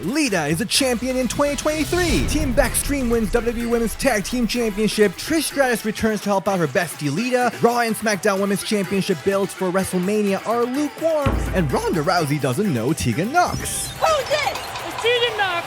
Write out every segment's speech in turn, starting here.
Lita is a champion in 2023. Team Bextreme wins WWE Women's Tag Team Championship. Trish Stratus returns to help out her bestie Lita. Raw and SmackDown Women's Championship builds for WrestleMania are lukewarm. And Ronda Rousey doesn't know Tegan Knox. Who's this? It's Tegan Knox.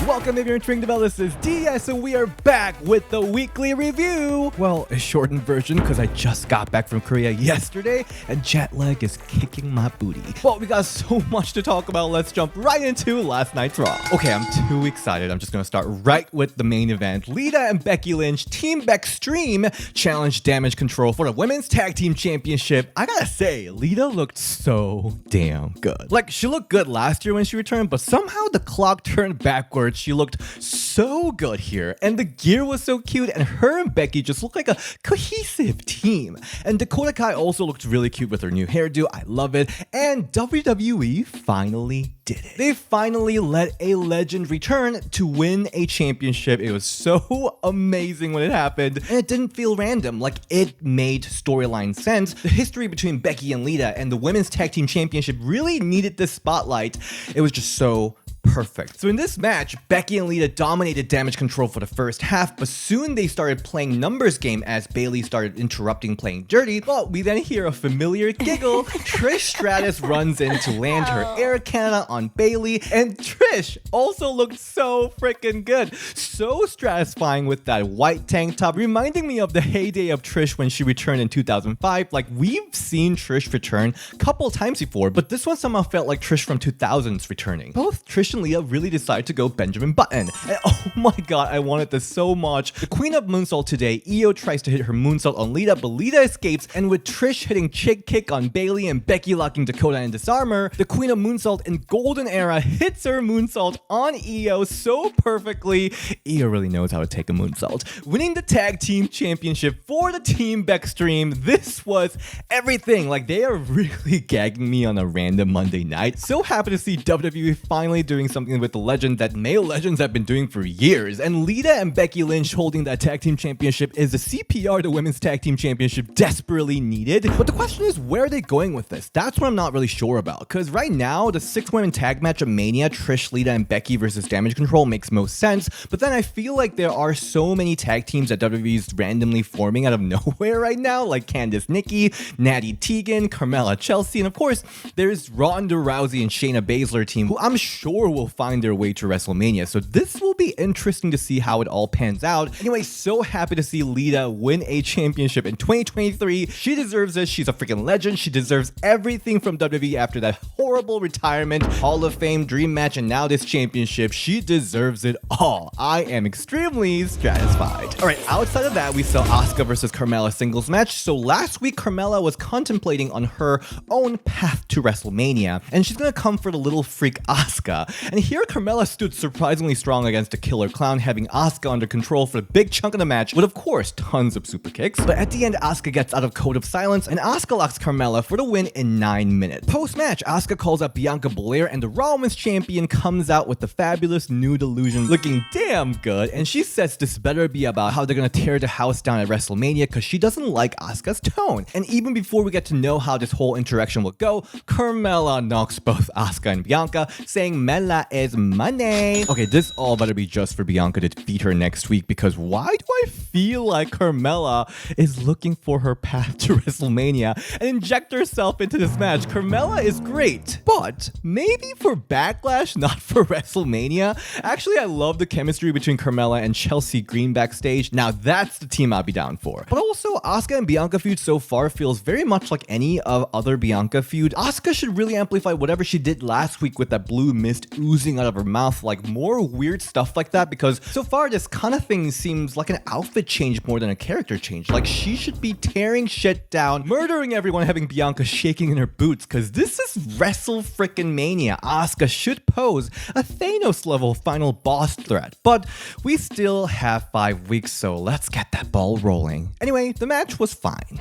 Welcome if you're entering the Belle, this is DS and we are back with the weekly review. Well, a shortened version because I just got back from Korea yesterday and jet lag is kicking my booty. But we got so much to talk about, let's jump right into last night's Raw. Okay, I'm too excited. I'm just gonna start right with the main event. Lita and Becky Lynch, Team Bextreme, challenged Damage Ctrl for the Women's Tag Team Championship. I gotta say, Lita looked so damn good. Like, she looked good last year when she returned, but somehow the clock turned backwards. She looked so good here, and the gear was so cute, and her and Becky just looked like a cohesive team. And Dakota Kai also looked really cute with her new hairdo. I love it. And WWE finally did it. They finally let a legend return to win a championship. It was so amazing when it happened, and it didn't feel random. Like, it made storyline sense. The history between Becky and Lita and the Women's Tag Team Championship really needed this spotlight. It was just so perfect. So in this match, Becky and Lita dominated Damage Ctrl for the first half, but soon they started playing numbers game as Bayley started interrupting playing dirty. But we then hear a familiar giggle. Trish Stratus runs in to land her air cannon on Bayley, and Trish also looked so freaking good. So satisfying with that white tank top, reminding me of the heyday of Trish when she returned in 2005. Like, we've seen Trish return a couple times before, but this one somehow felt like Trish from 2000s returning. Both Trish and Lita really decided to go Benjamin Button. And oh my god, I wanted this so much. The Queen of Moonsault today, Io tries to hit her moonsault on Lita, but Lita escapes, and with Trish hitting chick kick on Bayley and Becky locking Dakota in disarmor, the Queen of Moonsault in Golden Era hits her moonsault on Io so perfectly. Io really knows how to take a moonsault. Winning the Tag Team Championship for the Team Bextreme. This was everything. Like, they are really gagging me on a random Monday night. So happy to see WWE finally doing something with the legend that male legends have been doing for years. And Lita and Becky Lynch holding that Tag Team Championship is the CPR the Women's Tag Team Championship desperately needed. But the question is, where are they going with this? That's what I'm not really sure about. Because right now, the 6-women tag match of Mania, Trish, Lita, and Becky versus Damage Ctrl makes most sense. But then I feel like there are so many tag teams that WWE's randomly forming out of nowhere right now, like Candice Nikki, Natty Tegan, Carmella Chelsea, and of course, there's Ronda Rousey and Shayna Baszler team, who I'm sure will find their way to WrestleMania. So this will be interesting to see how it all pans out. Anyway, so happy to see Lita win a championship in 2023. She deserves it. She's a freaking legend. She deserves everything from WWE after that horrible retirement, Hall of Fame, dream match, and now this championship. She deserves it all. I am extremely satisfied. All right, outside of that, we saw Asuka versus Carmella singles match. So last week, Carmella was contemplating on her own path to WrestleMania, and she's gonna come for the little freak Asuka. And here Carmella stood surprisingly strong against a killer clown, having Asuka under control for a big chunk of the match, with of course tons of super kicks. But at the end, Asuka gets out of Code of Silence, and Asuka locks Carmella for the win in 9 minutes. Post-match, Asuka calls out Bianca Belair, and the Raw Women's Champion comes out with the fabulous nude illusion looking damn good, and she says this better be about how they're gonna tear the house down at WrestleMania because she doesn't like Asuka's tone. And even before we get to know how this whole interaction will go, Carmella knocks both Asuka and Bianca, saying Mela is money. Okay, this all better be just for Bianca to defeat her next week, because why do I feel like Carmella is looking for her path to WrestleMania and inject herself into this match? Carmella is great, but maybe for Backlash, not for WrestleMania. Actually, I love the chemistry between Carmella and Chelsea Green backstage. Now that's the team I'll be down for. But also, Asuka and Bianca feud so far feels very much like any other Bianca feud. Asuka should really amplify whatever she did last week with that blue mist oozing out of her mouth, like more weird stuff like that, because so far this kind of thing seems like an outfit change more than a character change. Like, she should be tearing shit down, murdering everyone, having Bianca shaking in her boots, because this is Wrestle Frickin' Mania. Asuka should pose a Thanos level final boss threat, but we still have 5 weeks, so let's get that ball rolling. Anyway, the match was fine.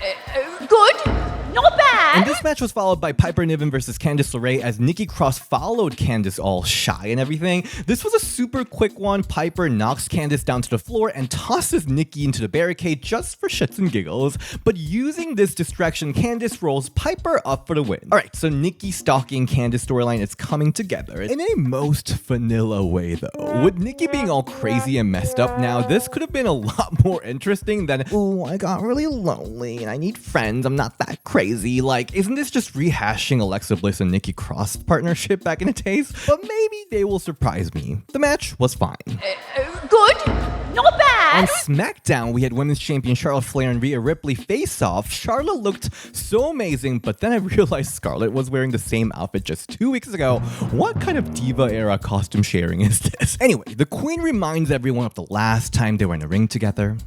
Good. not bad. And this match was followed by Piper Niven versus Candice LeRae as Nikki Cross followed Candice all shy and everything. This was a super quick one. Piper knocks Candice down to the floor and tosses Nikki into the barricade just for shits and giggles. But using this distraction, Candice rolls Piper up for the win. Alright, so Nikki stalking Candice storyline is coming together in a most vanilla way though. With Nikki being all crazy and messed up now, this could have been a lot more interesting than, oh, I got really lonely and I need friends, I'm not that crazy. Like, isn't this just rehashing Alexa Bliss and Nikki Cross partnership back in the days? But maybe they will surprise me. The match was fine. Good, not bad. On SmackDown, we had Women's Champion Charlotte Flair and Rhea Ripley face off. Charlotte looked so amazing, but then I realized Scarlett was wearing the same outfit just 2 weeks ago. What kind of diva-era costume sharing is this? Anyway, the Queen reminds everyone of the last time they were in a ring together.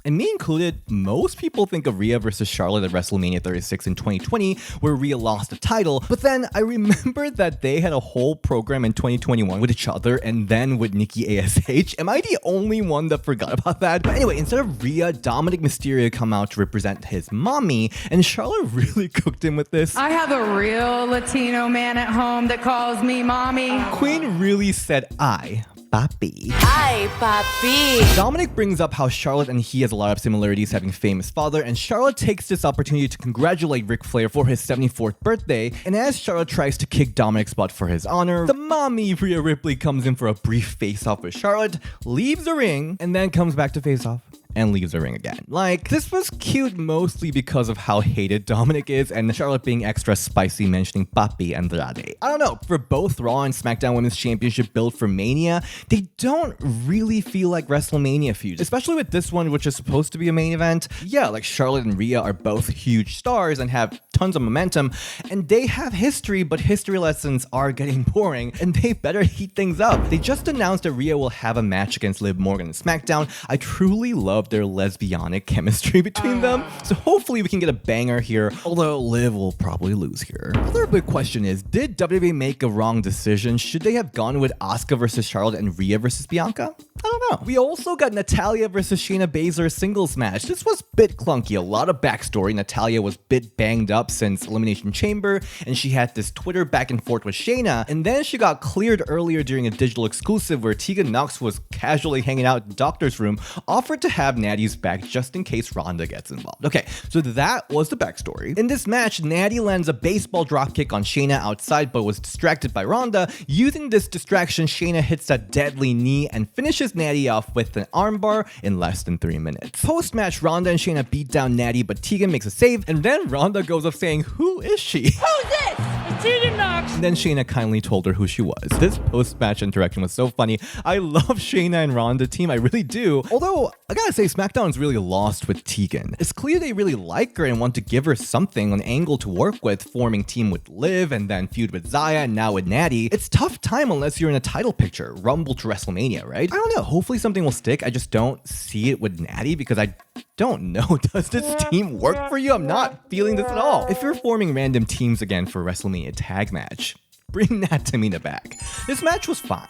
And me included, most people think of Rhea versus Charlotte at WrestleMania 36 in 2020, where Rhea lost the title. But then I remembered that they had a whole program in 2021 with each other and then with Nikki ASH. Am I the only one that forgot about that? But anyway, instead of Rhea, Dominic Mysterio come out to represent his mommy, and Charlotte really cooked him with this. I have a real Latino man at home that calls me mommy. Queen really said papi. Hi, papi. Dominic brings up how Charlotte and he has a lot of similarities, having famous father, and Charlotte takes this opportunity to congratulate Ric Flair for his 74th birthday. And as Charlotte tries to kick Dominic's butt for his honor, the mommy Rhea Ripley comes in for a brief face-off with Charlotte, leaves the ring, and then comes back to face off and leaves the ring again. Like, this was cute mostly because of how hated Dominic is and Charlotte being extra spicy mentioning Papi Andrade. I don't know, for both Raw and SmackDown Women's Championship built for Mania, they don't really feel like WrestleMania feuds, especially with this one, which is supposed to be a main event. Yeah, like Charlotte and Rhea are both huge stars and have tons of momentum, and they have history, but history lessons are getting boring, and they better heat things up. They just announced that Rhea will have a match against Liv Morgan in SmackDown. I truly love their lesbianic chemistry between them, so hopefully we can get a banger here, although Liv will probably lose here. Another big question is, did WWE make a wrong decision? Should they have gone with Asuka versus Charlotte and Rhea versus Bianca? I don't know. We also got Natalya versus Shayna Baszler singles match. This was a bit clunky, a lot of backstory. Natalya was a bit banged up since Elimination Chamber, and she had this Twitter back and forth with Shayna, and then she got cleared earlier during a digital exclusive where Tegan Nox was casually hanging out in the doctor's room, offered to have Natty's back just in case Ronda gets involved. Okay, so that was the backstory. In this match, Natty lands a baseball dropkick on Shayna outside but was distracted by Ronda. Using this distraction, Shayna hits a deadly knee and finishes Natty off with an armbar in less than 3 minutes. Post-match, Ronda and Shayna beat down Natty, but Tegan makes a save, and then Ronda goes up saying, "Who is she?" Who's this? It's Tegan Nox. And then Shayna kindly told her who she was. This post-match interaction was so funny. I love Shayna and Ronda team, I really do. Although, I gotta say, SmackDown's really lost with Tegan. It's clear they really like her and want to give her something, an angle to work with, forming team with Liv and then feud with Zaya and now with Natty. It's tough time unless you're in a title picture, Rumble to WrestleMania, right? I don't know, hopefully something will stick. I just don't see it with Natty because I don't know. Does this team work for you? I'm not feeling this at all. If you're forming random teams again for WrestleMania tag match, bring Nat Tamina back. This match was fine.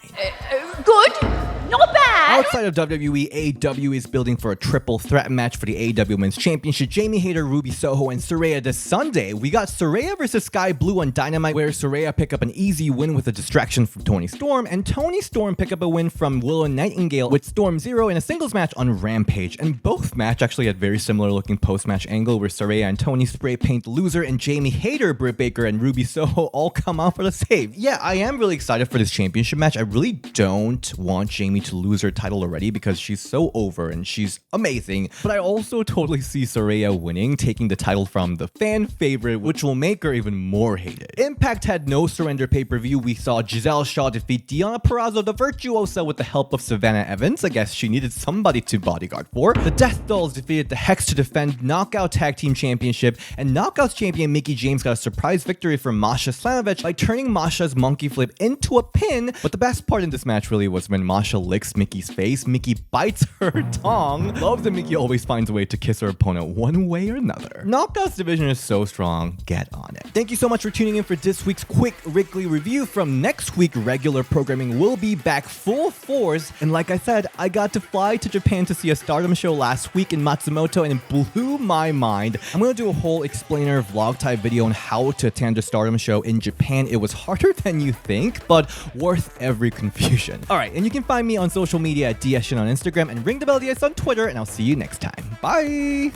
Good, not bad. Outside of WWE, AEW is building for a triple threat match for the AEW Women's Championship. Jamie Hayter, Ruby Soho, and Saraya this Sunday. We got Saraya versus Sky Blue on Dynamite, where Saraya pick up an easy win with a distraction from Toni Storm, and Toni Storm pick up a win from Willow Nightingale with Storm Zero in a singles match on Rampage. And both match actually had very similar looking post-match angle where Saraya and Toni spray paint the loser, and Jamie Hayter, Britt Baker, and Ruby Soho all come out for the save. Yeah, I am really excited for this championship match. I really don't want Jamie to lose her title already because she's so over and she's amazing, but I also totally see Saraya winning, taking the title from the fan favorite, which will make her even more hated. Impact had no surrender pay-per-view. We saw Giselle Shaw defeat Deonna Purrazzo, the Virtuosa, with the help of Savannah Evans. I guess she needed somebody to bodyguard for. The Death Dolls defeated the Hex to defend Knockout Tag Team Championship, and Knockouts champion Mickie James got a surprise victory from Masha Slamovich by turning Masha's monkey flip into a pin. But the best part in this match really was when Masha licks Mickey's face, Mickey bites her tongue. Loves that Mickey always finds a way to kiss her opponent one way or another. Knockouts division is so strong, get on it. Thank you so much for tuning in for this week's quick weekly review. From next week, regular programming will be back full force. And like I said, I got to fly to Japan to see a Stardom show last week in Matsumoto, and it blew my mind. I'm gonna do a whole explainer vlog type video on how to attend a Stardom show in Japan. It was harder than you think, but worth every confusion. Alright, and you can find me on social media at DSShin on Instagram and Ring the Bell DS on Twitter, and I'll see you next time. Bye!